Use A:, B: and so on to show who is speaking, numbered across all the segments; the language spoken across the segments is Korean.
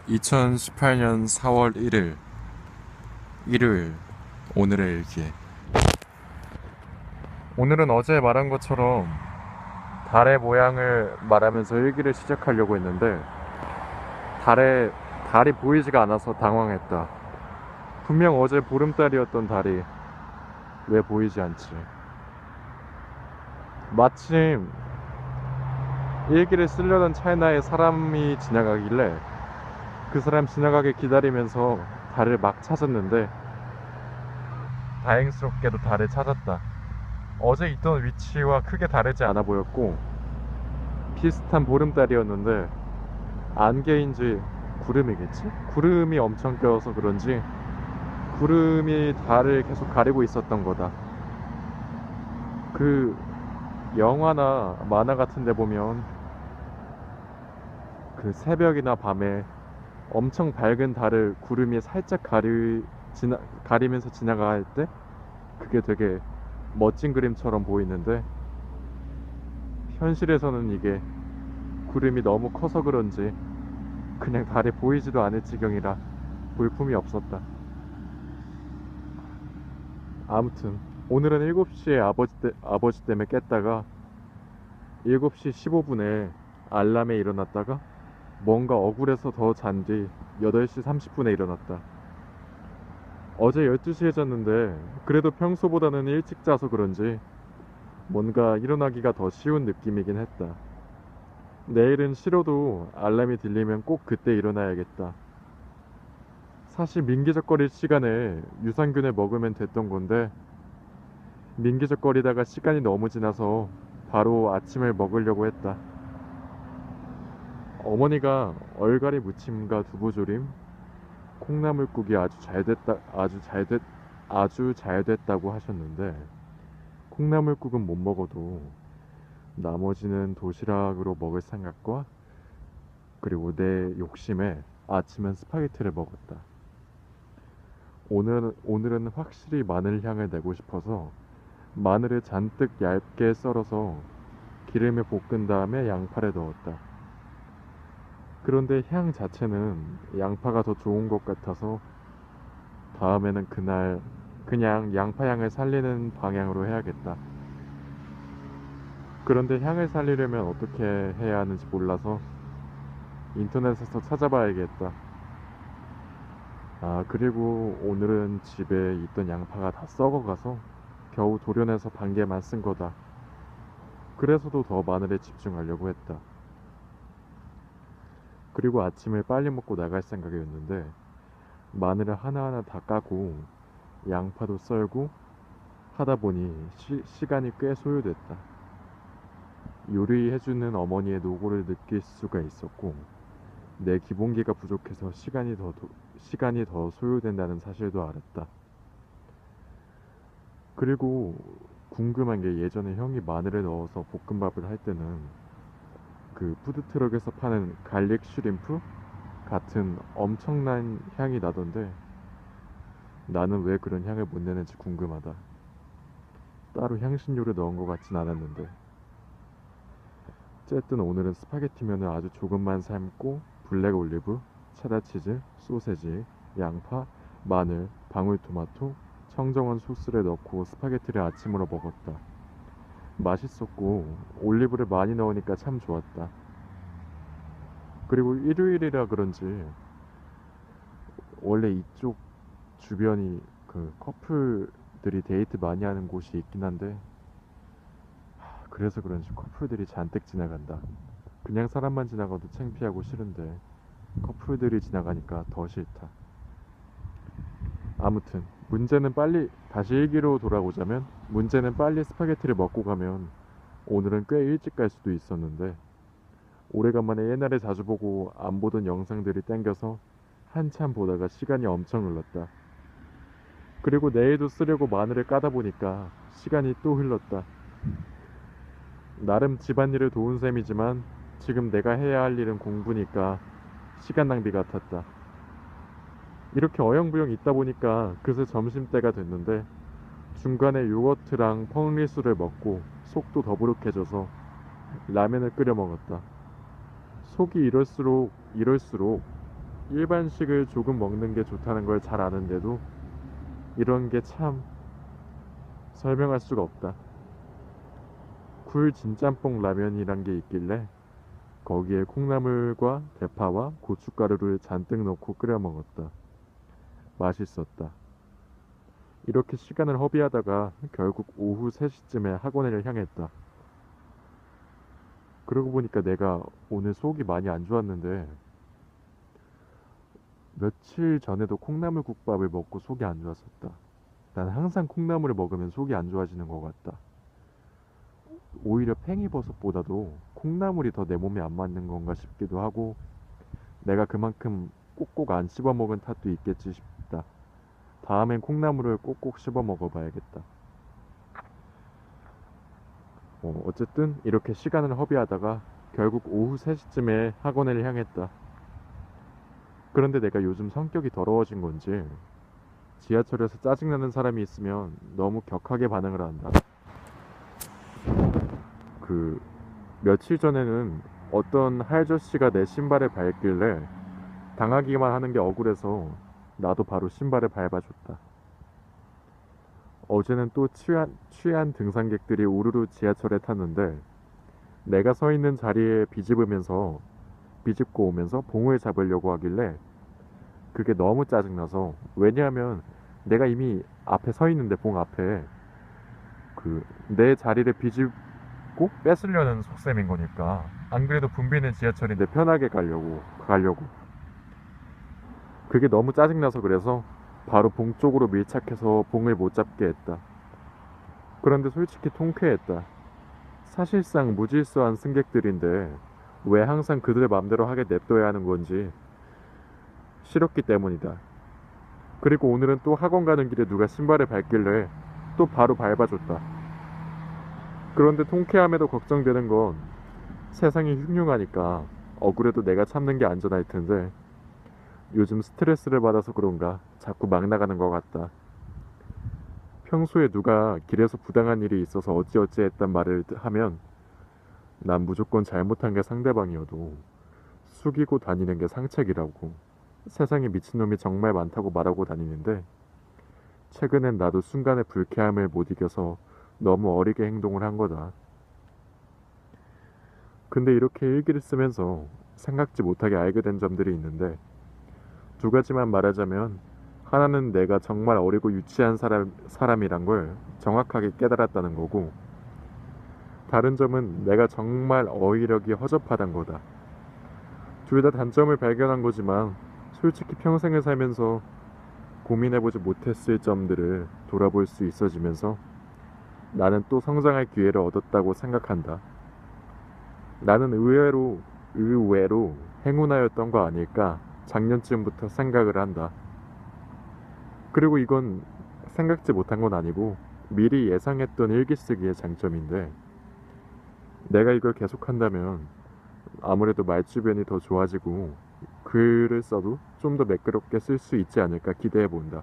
A: 2018년 4월 1일 일요일. 오늘의 일기. 오늘은 어제 말한 것처럼 달의 모양을 말하면서 일기를 시작하려고 했는데 달이 보이지가 않아서 당황했다. 분명 어제 보름달이었던 달이 왜 보이지 않지? 마침 일기를 쓰려던 찰나에 사람이 지나가길래 그 사람 지나가게 기다리면서 달을 막 찾았는데 다행스럽게도 달을 찾았다. 어제 있던 위치와 크게 다르지 않아 보였고 비슷한 보름달이었는데 안개인지 구름이겠지? 구름이 엄청 껴서 그런지 구름이 달을 계속 가리고 있었던 거다. 그 영화나 만화 같은 데 보면 그 새벽이나 밤에 엄청 밝은 달을 구름이 살짝 가리면서 지나갈 때 그게 되게 멋진 그림처럼 보이는데 현실에서는 이게 구름이 너무 커서 그런지 그냥 달이 보이지도 않을 지경이라 볼품이 없었다. 아무튼 오늘은 7시에 아버지 때문에 깼다가 7시 15분에 알람에 일어났다가 뭔가 억울해서 더 잔 뒤 8시 30분에 일어났다. 어제 12시에 잤는데 그래도 평소보다는 일찍 자서 그런지 뭔가 일어나기가 더 쉬운 느낌이긴 했다. 내일은 싫어도 알람이 들리면 꼭 그때 일어나야겠다. 사실 민기적거릴 시간에 유산균을 먹으면 됐던 건데 민기적거리다가 시간이 너무 지나서 바로 아침을 먹으려고 했다. 어머니가 얼갈이 무침과 두부조림, 콩나물국이 아주 잘 됐다고 하셨는데 콩나물국은 못 먹어도 나머지는 도시락으로 먹을 생각과 그리고 내 욕심에 아침엔 스파게티를 먹었다. 오늘은 확실히 마늘 향을 내고 싶어서 마늘을 잔뜩 얇게 썰어서 기름에 볶은 다음에 양파를 넣었다. 그런데 향 자체는 양파가 더 좋은 것 같아서 다음에는 그날 그냥 양파 향을 살리는 방향으로 해야겠다. 그런데 향을 살리려면 어떻게 해야 하는지 몰라서 인터넷에서 찾아봐야겠다. 아, 그리고 오늘은 집에 있던 양파가 다 썩어가서 겨우 도려내서 반 개만 쓴 거다. 그래서도 더 마늘에 집중하려고 했다. 그리고 아침을 빨리 먹고 나갈 생각이었는데 마늘을 하나하나 다 까고 양파도 썰고 하다 보니 시간이 꽤 소요됐다. 요리해주는 어머니의 노고를 느낄 수가 있었고 내 기본기가 부족해서 시간이 더 소요된다는 사실도 알았다. 그리고 궁금한 게 예전에 형이 마늘을 넣어서 볶음밥을 할 때는 그 푸드트럭에서 파는 갈릭 슈림프 같은 엄청난 향이 나던데 나는 왜 그런 향을 못 내는지 궁금하다. 따로 향신료를 넣은 것 같진 않았는데. 어쨌든 오늘은 스파게티면을 아주 조금만 삶고 블랙 올리브, 체다치즈, 소세지, 양파, 마늘, 방울토마토, 청정원 소스를 넣고 스파게티를 아침으로 먹었다. 맛있었고 올리브를 많이 넣으니까 참 좋았다. 그리고 일요일이라 그런지 원래 이쪽 주변이 그 커플들이 데이트 많이 하는 곳이 있긴 한데 그래서 그런지 커플들이 잔뜩 지나간다. 그냥 사람만 지나가도 창피하고 싫은데 커플들이 지나가니까 더 싫다. 아무튼 다시 일기로 돌아오자면 문제는 빨리 스파게티를 먹고 가면 오늘은 꽤 일찍 갈 수도 있었는데 오래간만에 옛날에 자주 보고 안 보던 영상들이 땡겨서 한참 보다가 시간이 엄청 흘렀다. 그리고 내일도 쓰려고 마늘을 까다 보니까 시간이 또 흘렀다. 나름 집안일을 도운 셈이지만 지금 내가 해야 할 일은 공부니까 시간 낭비 같았다. 이렇게 어영부영 있다 보니까 그새 점심때가 됐는데 중간에 요거트랑 펑리수를 먹고 속도 더부룩해져서 라면을 끓여 먹었다. 속이 이럴수록 일반식을 조금 먹는 게 좋다는 걸 잘 아는데도 이런 게 참 설명할 수가 없다. 굴 진짬뽕 라면이란 게 있길래 거기에 콩나물과 대파와 고춧가루를 잔뜩 넣고 끓여 먹었다. 맛있었다. 이렇게 시간을 허비하다가 결국 오후 3시쯤에 학원을 향했다. 그러고 보니까 내가 오늘 속이 많이 안 좋았는데 며칠 전에도 콩나물국밥을 먹고 속이 안 좋았었다. 난 항상 콩나물을 먹으면 속이 안 좋아지는 것 같다. 오히려 팽이버섯보다도 콩나물이 더 내 몸에 안 맞는 건가 싶기도 하고 내가 그만큼 꼭꼭 안 씹어 먹은 탓도 있겠지 싶다. 다음엔 콩나물을 꼭꼭 씹어 먹어봐야겠다. 어쨌든 이렇게 시간을 허비하다가 결국 오후 3시쯤에 학원을 향했다. 그런데 내가 요즘 성격이 더러워진 건지 지하철에서 짜증나는 사람이 있으면 너무 격하게 반응을 한다. 그 며칠 전에는 어떤 할저씨가 내 신발을 밟길래 당하기만 하는 게 억울해서 나도 바로 신발을 밟아줬다. 어제는 또 취한 등산객들이 우르르 지하철에 탔는데 내가 서 있는 자리에 비집고 오면서 봉을 잡으려고 하길래 그게 너무 짜증나서 왜냐하면 내가 이미 앞에 서 있는데 봉 앞에 내 자리를 비집고 뺏으려는 속셈인 거니까 안 그래도 붐비는 지하철인데 편하게 가려고 그게 너무 짜증나서 그래서 바로 봉 쪽으로 밀착해서 봉을 못 잡게 했다. 그런데 솔직히 통쾌했다. 사실상 무질서한 승객들인데 왜 항상 그들의 맘대로 하게 냅둬야 하는 건지 싫었기 때문이다. 그리고 오늘은 또 학원 가는 길에 누가 신발을 밟길래 또 바로 밟아줬다. 그런데 통쾌함에도 걱정되는 건 세상이 흉흉하니까 억울해도 내가 참는 게 안전할 텐데 요즘 스트레스를 받아서 그런가 자꾸 막 나가는 것 같다. 평소에 누가 길에서 부당한 일이 있어서 어찌어찌 했단 말을 하면 난 무조건 잘못한 게 상대방이어도 숙이고 다니는 게 상책이라고 세상에 미친놈이 정말 많다고 말하고 다니는데 최근엔 나도 순간의 불쾌함을 못 이겨서 너무 어리게 행동을 한 거다. 근데 이렇게 일기를 쓰면서 생각지 못하게 알게 된 점들이 있는데 두 가지만 말하자면 하나는 내가 정말 어리고 유치한 사람이란 걸 정확하게 깨달았다는 거고 다른 점은 내가 정말 어휘력이 허접하단 거다. 둘 다 단점을 발견한 거지만 솔직히 평생을 살면서 고민해보지 못했을 점들을 돌아볼 수 있어지면서 나는 또 성장할 기회를 얻었다고 생각한다. 나는 의외로 행운아였던 거 아닐까 작년쯤부터 생각을 한다. 그리고 이건 생각지 못한 건 아니고 미리 예상했던 일기 쓰기의 장점인데 내가 이걸 계속한다면 아무래도 말주변이 더 좋아지고 글을 써도 좀 더 매끄럽게 쓸 수 있지 않을까 기대해 본다.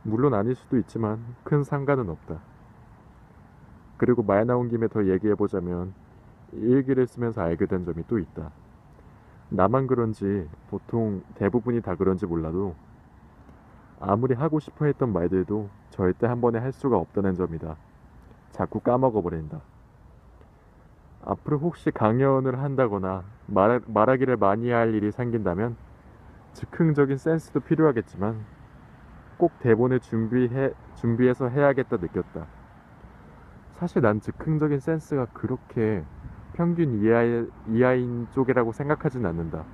A: 물론 아닐 수도 있지만 큰 상관은 없다. 그리고 말 나온 김에 더 얘기해 보자면 일기를 쓰면서 알게 된 점이 또 있다. 나만 그런지 보통 대부분이 다 그런지 몰라도 아무리 하고 싶어 했던 말들도 절대 한 번에 할 수가 없다는 점이다. 자꾸 까먹어 버린다. 앞으로 혹시 강연을 한다거나 말하기를 많이 할 일이 생긴다면 즉흥적인 센스도 필요하겠지만 꼭 대본을 준비해서 해야겠다 느꼈다. 사실 난 즉흥적인 센스가 그렇게 평균 이하인 쪽이라고 생각하진 않는다.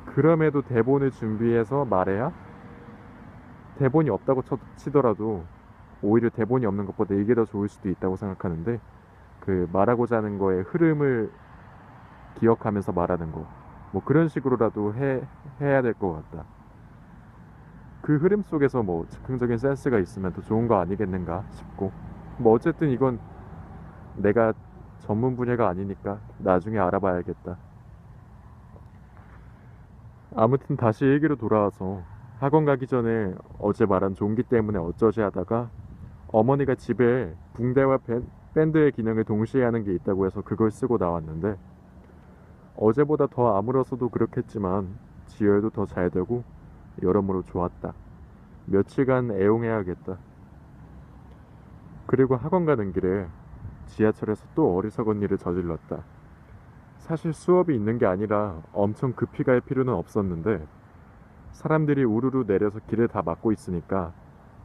A: 그럼에도 대본을 준비해서 말해야 대본이 없다고 치더라도 오히려 대본이 없는 것보다 이게 더 좋을 수도 있다고 생각하는데 말하고자 하는 거의 흐름을 기억하면서 말하는 거 뭐 그런 식으로라도 해야 될 것 같다. 그 흐름 속에서 뭐 즉흥적인 센스가 있으면 더 좋은 거 아니겠는가 싶고 뭐 어쨌든 이건 내가 전문 분야가 아니니까 나중에 알아봐야겠다. 아무튼 다시 얘기로 돌아와서 학원 가기 전에 어제 말한 종기 때문에 어쩌지 하다가 어머니가 집에 붕대와 밴드의 기능을 동시에 하는 게 있다고 해서 그걸 쓰고 나왔는데 어제보다 더 아물어서도 그렇겠지만 지혈도 더 잘 되고 여러모로 좋았다. 며칠간 애용해야겠다. 그리고 학원 가는 길에 지하철에서 또 어리석은 일을 저질렀다. 사실 수업이 있는 게 아니라 엄청 급히 갈 필요는 없었는데 사람들이 우르르 내려서 길을 다 막고 있으니까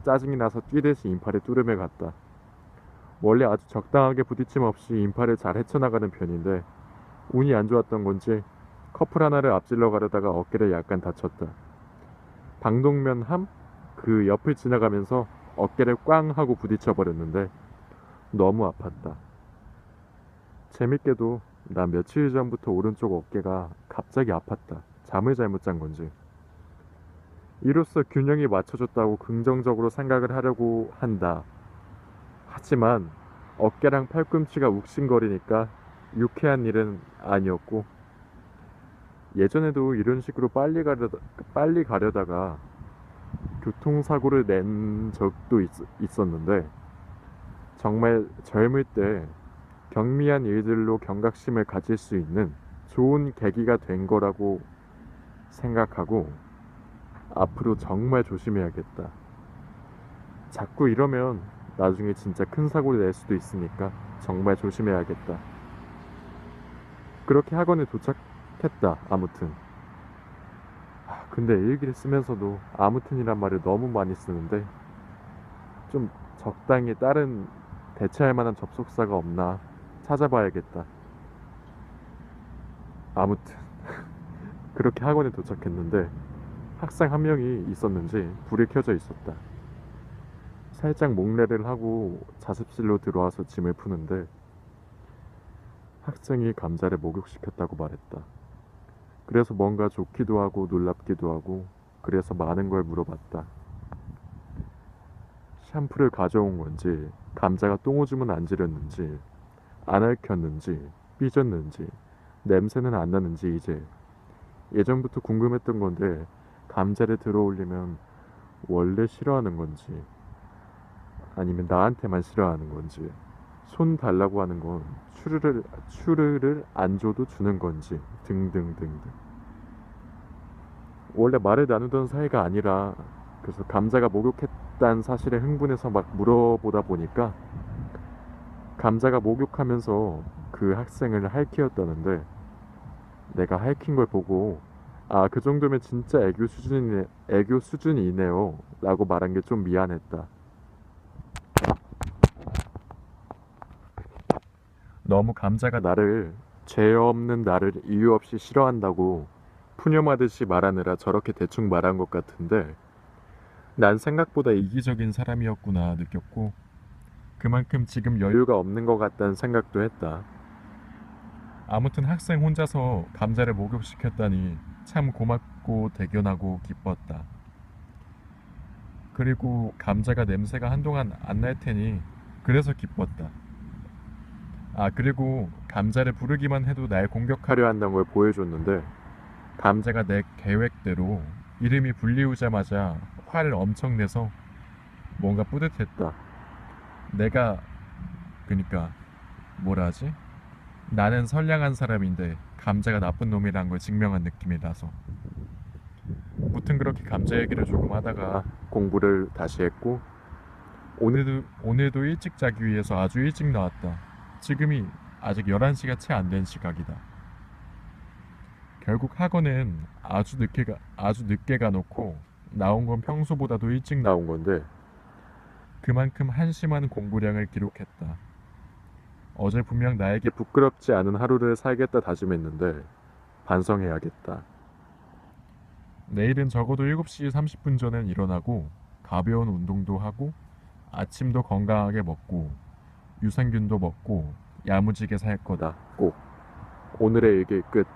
A: 짜증이 나서 뛰듯이 인파를 뚫으며 갔다. 원래 아주 적당하게 부딪힘 없이 인파를 잘 헤쳐나가는 편인데 운이 안 좋았던 건지 커플 하나를 앞질러 가려다가 어깨를 약간 다쳤다. 방독면 함? 그 옆을 지나가면서 어깨를 꽝 하고 부딪혀 버렸는데 너무 아팠다. 재밌게도 난 며칠 전부터 오른쪽 어깨가 갑자기 아팠다. 잠을 잘못 잔 건지. 이로써 균형이 맞춰졌다고 긍정적으로 생각을 하려고 한다. 하지만 어깨랑 팔꿈치가 욱신거리니까 유쾌한 일은 아니었고 예전에도 이런 식으로 빨리 가려다가 교통사고를 낸 적도 있었는데 정말 젊을 때 경미한 일들로 경각심을 가질 수 있는 좋은 계기가 된 거라고 생각하고 앞으로 정말 조심해야겠다. 자꾸 이러면 나중에 진짜 큰 사고를 낼 수도 있으니까 정말 조심해야겠다. 그렇게 학원에 도착했다. 아무튼 근데 일기를 쓰면서도 아무튼이란 말을 너무 많이 쓰는데 좀 적당히 다른 대체할 만한 접속사가 없나 찾아봐야겠다. 아무튼 그렇게 학원에 도착했는데 학생 한 명이 있었는지 불이 켜져 있었다. 살짝 목례를 하고 자습실로 들어와서 짐을 푸는데 학생이 감자를 목욕시켰다고 말했다. 그래서 뭔가 좋기도 하고 놀랍기도 하고 그래서 많은 걸 물어봤다. 샴푸를 가져온 건지, 감자가 똥오줌은 안 지렸는지, 안 핥혔는지, 삐졌는지, 냄새는 안 나는지 이제 예전부터 궁금했던 건데 감자를 들어올리면 원래 싫어하는 건지 아니면 나한테만 싫어하는 건지 손 달라고 하는 건 추르를 안 줘도 주는 건지 등등등등. 원래 말을 나누던 사이가 아니라 그래서 감자가 목욕했다는 사실에 흥분해서 막 물어보다 보니까 감자가 목욕하면서 그 학생을 할퀴었다는데 내가 할퀴인 걸 보고 그 정도면 진짜 애교 수준이네요 라고 말한 게 좀 미안했다. 너무 감자가 죄 없는 나를 이유 없이 싫어한다고 푸념하듯이 말하느라 저렇게 대충 말한 것 같은데 난 생각보다 이기적인 사람이었구나 느꼈고 그만큼 지금 여유가 없는 것 같다는 생각도 했다. 아무튼 학생 혼자서 감자를 목욕시켰다니 참 고맙고 대견하고 기뻤다. 그리고 감자가 냄새가 한동안 안 날 테니 그래서 기뻤다. 그리고 감자를 부르기만 해도 날 공격하려 한다는 걸 보여줬는데 감자가 내 계획대로 이름이 불리우자마자 화를 엄청 내서 뭔가 뿌듯했다. 그니까 뭐라 하지? 나는 선량한 사람인데 감자가 나쁜 놈이란 걸 증명한 느낌이 나서 무튼 그렇게 감자 얘기를 조금 하다가 공부를 다시 했고 오늘도 일찍 자기 위해서 아주 일찍 나왔다. 지금이 아직 11시가 채 안 된 시각이다. 결국 학원은 아주 늦게 가놓고 나온 건 평소보다도 일찍 나온 건데 그만큼 한심한 공부량을 기록했다. 어제 분명 나에게 부끄럽지 않은 하루를 살겠다 다짐했는데 반성해야겠다. 내일은 적어도 7시 30분 전엔 일어나고 가벼운 운동도 하고 아침도 건강하게 먹고 유산균도 먹고 야무지게 살 거다. 꼭. 오늘의 일기 끝.